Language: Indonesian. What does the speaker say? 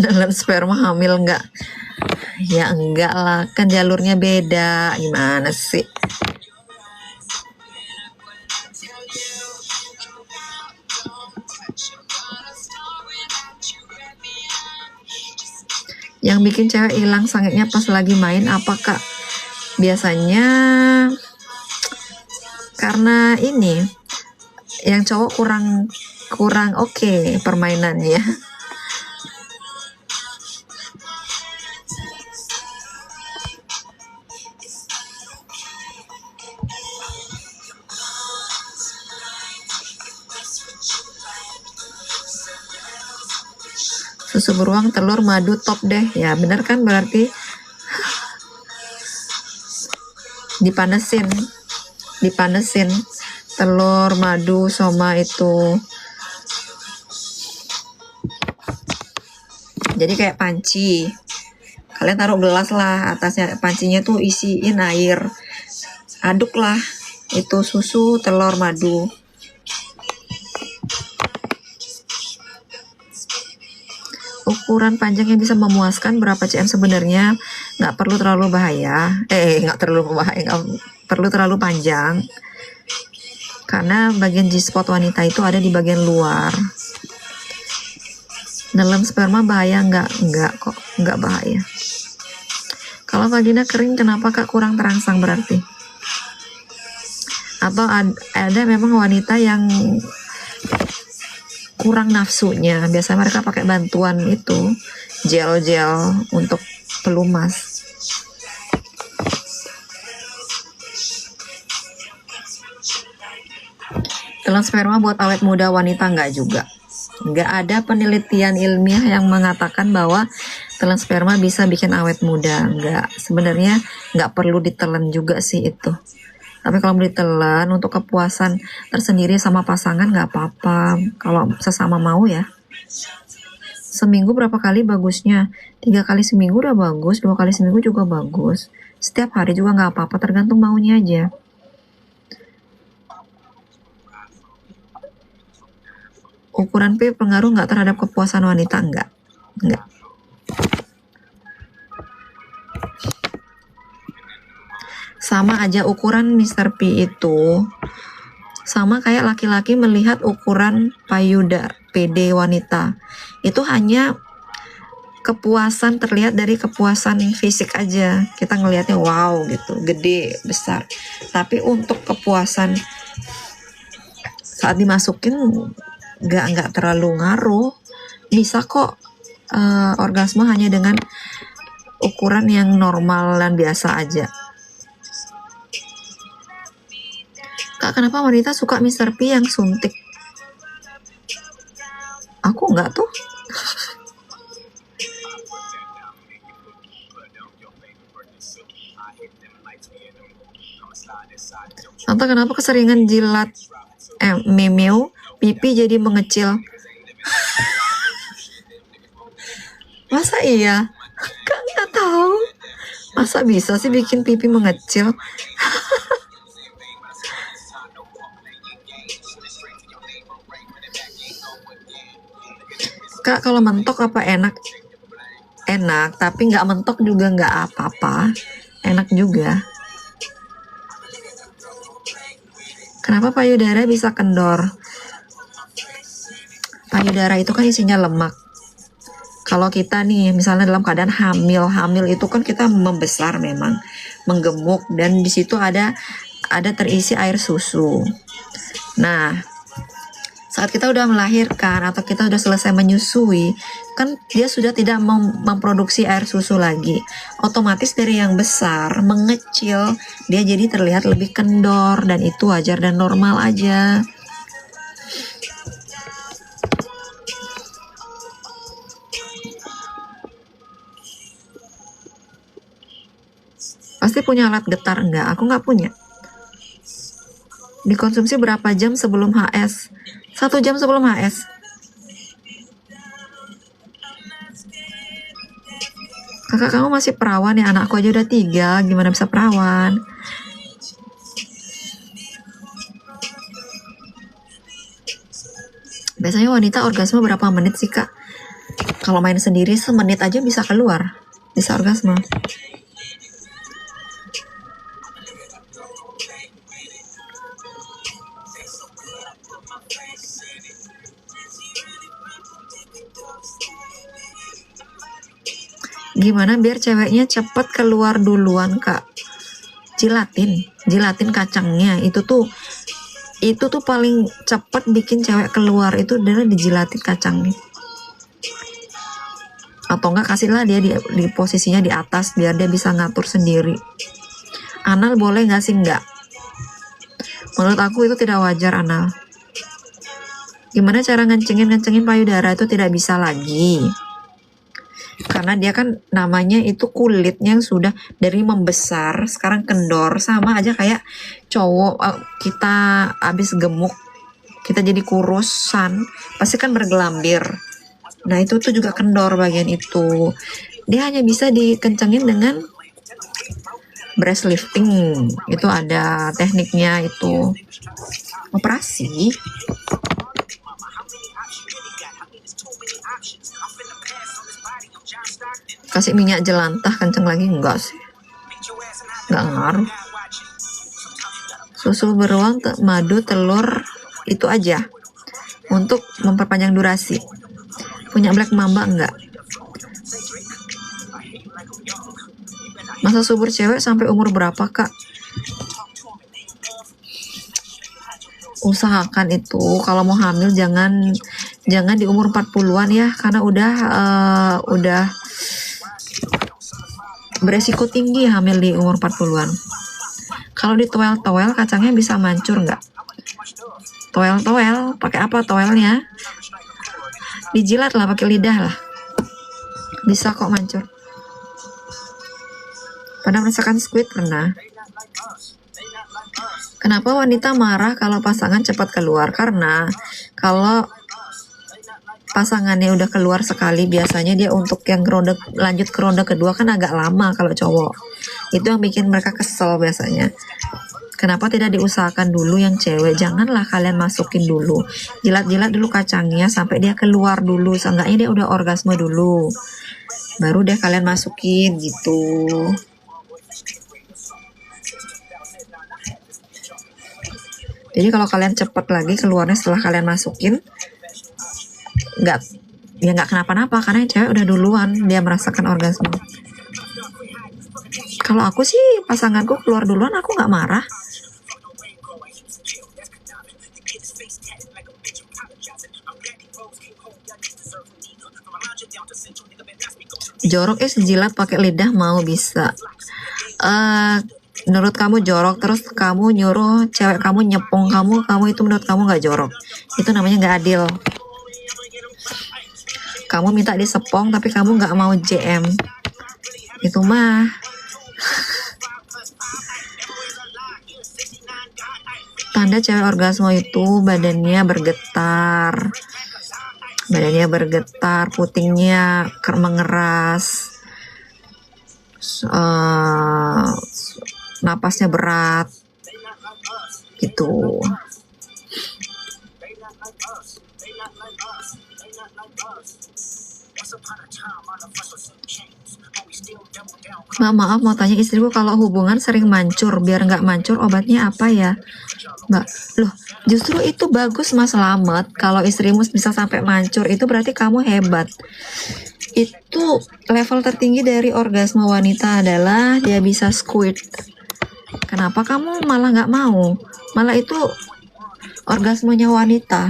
Nelan sperma hamil enggak? Ya enggak lah, kan jalurnya beda. Gimana sih? Yang bikin cewek hilang sangitnya pas lagi main apa kak? Biasanya karena ini, yang cowok kurang oke permainannya. Susu beruang, telur, madu, top deh. Ya bener kan, berarti dipanesin telur, madu, soma itu. Jadi kayak panci, kalian taruh gelas lah, atasnya pancinya tuh isiin air, aduk lah itu susu, telur, madu. Ukuran panjang yang bisa memuaskan berapa cm sebenarnya, nggak perlu terlalu bahaya, nggak perlu terlalu panjang, karena bagian G-spot wanita itu ada di bagian luar. Nelan sperma bahaya nggak kok, nggak bahaya. Kalau vagina kering kenapa kak? Kurang terangsang berarti, atau ada memang wanita yang kurang nafsunya. Biasanya mereka pakai bantuan itu, gel untuk pelumas. Telan sperma buat awet muda wanita enggak juga. Enggak ada penelitian ilmiah yang mengatakan bahwa telan sperma bisa bikin awet muda. Enggak, sebenarnya enggak perlu ditelan juga sih itu. Tapi kalau mau ditelan untuk kepuasan tersendiri sama pasangan nggak apa-apa, kalau sesama mau ya. Seminggu berapa kali bagusnya? 3 kali seminggu udah bagus, 2 kali seminggu juga bagus. Setiap hari juga nggak apa-apa, tergantung maunya aja. Ukuran P pengaruh nggak terhadap kepuasan wanita? Enggak. Sama aja ukuran Mr. P itu sama kayak laki-laki melihat ukuran payudara PD wanita. Itu hanya kepuasan, terlihat dari kepuasan fisik aja. Kita ngelihatnya wow gitu, gede, besar. Tapi untuk kepuasan saat dimasukin nggak terlalu ngaruh. Bisa kok orgasme hanya dengan ukuran yang normal dan biasa aja. Kak, kenapa wanita suka Mr. P yang suntik? Aku enggak tuh. Tante, kenapa keseringan jilat memeo, pipi jadi mengecil? Masa iya? Kak, nggak tahu. Masa bisa sih bikin pipi mengecil? Kak, kalau mentok apa enak? Enak, tapi nggak mentok juga nggak apa-apa. Enak juga. Kenapa payudara bisa kendor? Payudara itu kan isinya lemak. Kalau kita nih, misalnya dalam keadaan hamil itu kan kita membesar memang, menggemuk, dan di situ ada terisi air susu. Nah, saat kita udah melahirkan atau kita udah selesai menyusui, kan dia sudah tidak memproduksi air susu lagi. Otomatis dari yang besar mengecil, dia jadi terlihat lebih kendor, dan itu wajar dan normal aja. Pasti punya alat getar? Enggak, aku nggak punya. Dikonsumsi berapa jam sebelum HS? 1 jam sebelum HS. Kakak, kamu masih perawan ya? Anakku aja udah 3, gimana bisa perawan? Biasanya wanita orgasme berapa menit sih kak? Kalau main sendiri semenit aja bisa keluar, bisa orgasme. Gimana biar ceweknya cepet keluar duluan, Kak? Jilatin kacangnya. Itu tuh paling cepet bikin cewek keluar itu adalah dijilatin kacangnya. Atau enggak kasihlah dia di posisinya di atas biar dia bisa ngatur sendiri. Anal boleh nggak sih? Enggak. Menurut aku itu tidak wajar anal. Gimana cara ngencengin payudara itu tidak bisa lagi. Karena dia kan namanya itu kulitnya yang sudah dari membesar sekarang kendor, sama aja kayak cowok kita abis gemuk kita jadi kurusan pasti kan bergelambir. Nah itu tuh juga kendor bagian itu. Dia hanya bisa dikencengin dengan breast lifting, itu ada tekniknya, itu operasi. Kasih minyak jelantah kenceng lagi enggak sih? Enggak ngaruh. Susu beruang, madu, telur itu aja untuk memperpanjang durasi. Punya Black Mamba enggak? Masa subur cewek sampai umur berapa, Kak? Usahakan itu kalau mau hamil jangan di umur 40-an ya, karena udah beresiko tinggi hamil di umur 40-an. Kalau di toel kacangnya bisa mancur nggak? Toel pakai apa toelnya? Dijilat lah pakai lidah lah. Bisa kok mancur. Pernah merasakan squid? Pernah. Kenapa wanita marah kalau pasangan cepat keluar? Karena kalau pasangannya udah keluar sekali, biasanya dia untuk yang lanjut ke ronde kedua kan agak lama kalau cowok. Itu yang bikin mereka kesel biasanya. Kenapa tidak diusahakan dulu yang cewek? Janganlah kalian masukin dulu. Jilat-jilat dulu kacangnya sampai dia keluar dulu. Seenggaknya dia udah orgasme dulu. Baru deh kalian masukin gitu. Jadi kalau kalian cepet lagi keluarnya setelah kalian masukin, nggak kenapa-napa karena yang cewek udah duluan dia merasakan orgasme. Kalau aku sih pasanganku keluar duluan aku nggak marah. Jorok sejilat pakai lidah mau bisa. Menurut kamu jorok, terus kamu nyuruh cewek kamu nyepong kamu itu menurut kamu nggak jorok? Itu namanya nggak adil. Kamu minta disepong tapi kamu nggak mau JM, itu mah tanda cewek orgasme itu badannya bergetar, putingnya mengeras, napasnya berat gitu. Maaf mau tanya istriku kalau hubungan sering mancur, biar nggak mancur obatnya apa ya Mbak? Loh justru itu bagus Mas Slamet, kalau istrimu bisa sampai mancur itu berarti kamu hebat. Itu level tertinggi dari orgasme wanita adalah dia bisa squirt. Kenapa kamu malah nggak mau? Malah itu orgasmenya wanita.